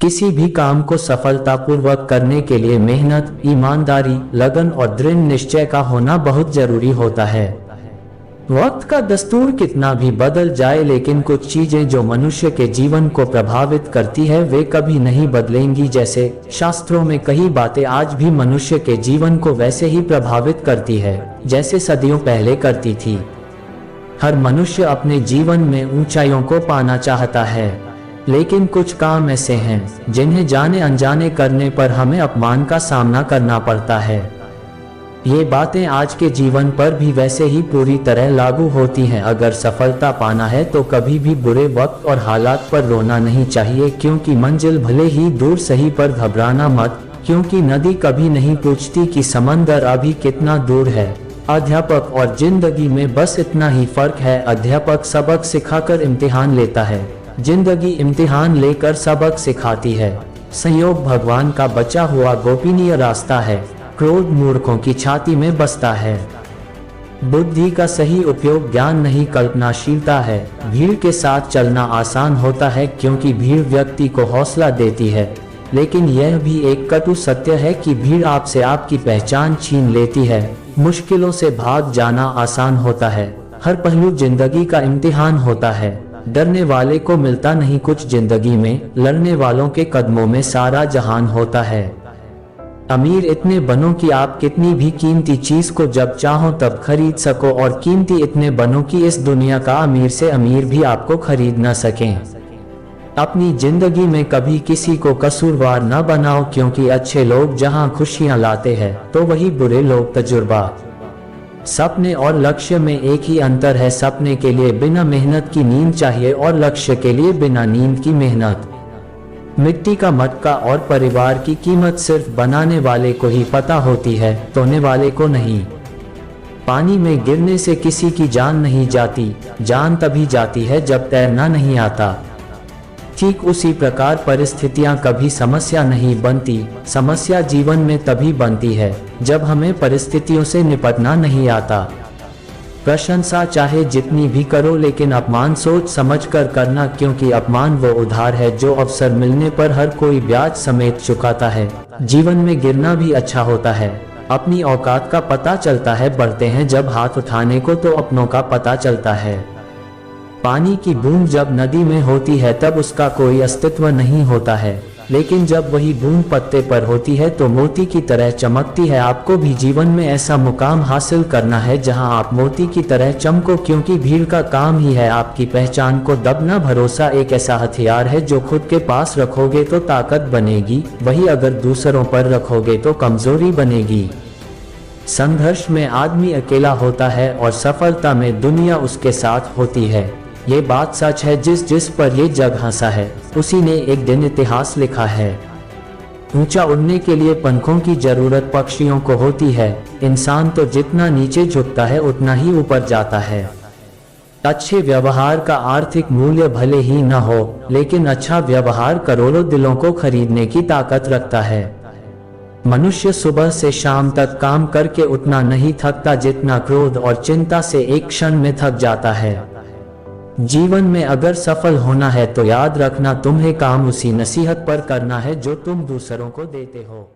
किसी भी काम को सफलतापूर्वक करने के लिए मेहनत, ईमानदारी, लगन और दृढ़ निश्चय का होना बहुत जरूरी होता है। वक्त का दस्तूर कितना भी बदल जाए, लेकिन कुछ चीजें जो मनुष्य के जीवन को प्रभावित करती है वे कभी नहीं बदलेंगी। जैसे शास्त्रों में कई बातें आज भी मनुष्य के जीवन को वैसे ही प्रभावित करती है जैसे सदियों पहले करती थी। हर मनुष्य अपने जीवन में ऊंचाइयों को पाना चाहता है, लेकिन कुछ काम ऐसे हैं जिन्हें जाने अनजाने करने पर हमें अपमान का सामना करना पड़ता है। ये बातें आज के जीवन पर भी वैसे ही पूरी तरह लागू होती हैं। अगर सफलता पाना है तो कभी भी बुरे वक्त और हालात पर रोना नहीं चाहिए, क्योंकि मंजिल भले ही दूर सही पर घबराना मत, क्योंकि नदी कभी नहीं पूछती कि समंदर अभी कितना दूर है। अध्यापक और जिंदगी में बस इतना ही फर्क है, अध्यापक सबक सिखाकर इम्तिहान लेता है, जिंदगी इम्तिहान लेकर सबक सिखाती है। संयोग भगवान का बचा हुआ गोपनीय रास्ता है, क्रोध मूर्खों की छाती में बसता है। बुद्धि का सही उपयोग ज्ञान नहीं कल्पनाशीलता है। भीड़ के साथ चलना आसान होता है क्योंकि भीड़ व्यक्ति को हौसला देती है, लेकिन यह भी एक कटु सत्य है कि भीड़ आपसे आपकी पहचान छीन लेती है। मुश्किलों से भाग जाना आसान होता है, हर पहलू जिंदगी का इम्तिहान होता है। डरने वाले को मिलता नहीं कुछ जिंदगी में, लड़ने वालों के कदमों में सारा जहान होता है। अमीर इतने बनो कि आप कितनी भी कीमती चीज को जब चाहो तब खरीद सको, और कीमती इतने बनो कि इस दुनिया का अमीर से अमीर भी आपको खरीद न सकें। अपनी जिंदगी में कभी किसी को कसूरवार न बनाओ, क्योंकि अच्छे लोग जहां खुशियां लाते हैं तो वही बुरे लोग तजुर्बा। सपने और लक्ष्य में एक ही अंतर है, सपने के लिए बिना मेहनत की नींद चाहिए और लक्ष्य के लिए बिना नींद की मेहनत। मिट्टी का मटका और परिवार की कीमत सिर्फ बनाने वाले को ही पता होती है, तोड़ने वाले को नहीं। पानी में गिरने से किसी की जान नहीं जाती, जान तभी जाती है जब तैरना नहीं आता। ठीक उसी प्रकार परिस्थितियां कभी समस्या नहीं बनती, समस्या जीवन में तभी बनती है जब हमें परिस्थितियों से निपटना नहीं आता। प्रशंसा चाहे जितनी भी करो, लेकिन अपमान सोच समझकर करना, क्योंकि अपमान वो उधार है जो अवसर मिलने पर हर कोई ब्याज समेत चुकाता है। जीवन में गिरना भी अच्छा होता है, अपनी औकात का पता चलता है। बढ़ते हैं जब हाथ उठाने को तो अपनों का पता चलता है। पानी की बूंद जब नदी में होती है तब उसका कोई अस्तित्व नहीं होता है, लेकिन जब वही बूंद पत्ते पर होती है तो मोती की तरह चमकती है। आपको भी जीवन में ऐसा मुकाम हासिल करना है जहां आप मोती की तरह चमको, क्योंकि भीड़ का काम ही है आपकी पहचान को दबना। भरोसा एक ऐसा हथियार है जो खुद के पास रखोगे तो ताकत बनेगी, वही अगर दूसरों पर रखोगे तो कमजोरी बनेगी। संघर्ष में आदमी अकेला होता है और सफलता में दुनिया उसके साथ होती है। ये बात सच है, जिस पर ये जग हंसा है उसी ने एक दिन इतिहास लिखा है। ऊंचा उड़ने के लिए पंखों की जरूरत पक्षियों को होती है, इंसान तो जितना नीचे झुकता है उतना ही ऊपर जाता है। अच्छे व्यवहार का आर्थिक मूल्य भले ही न हो, लेकिन अच्छा व्यवहार करोड़ों दिलों को खरीदने की ताकत रखता है। मनुष्य सुबह से शाम तक काम करके उतना नहीं थकता जितना क्रोध और चिंता से एक क्षण में थक जाता है। जीवन में अगर सफल होना है तो याद रखना, तुम्हें काम उसी नसीहत पर करना है जो तुम दूसरों को देते हो।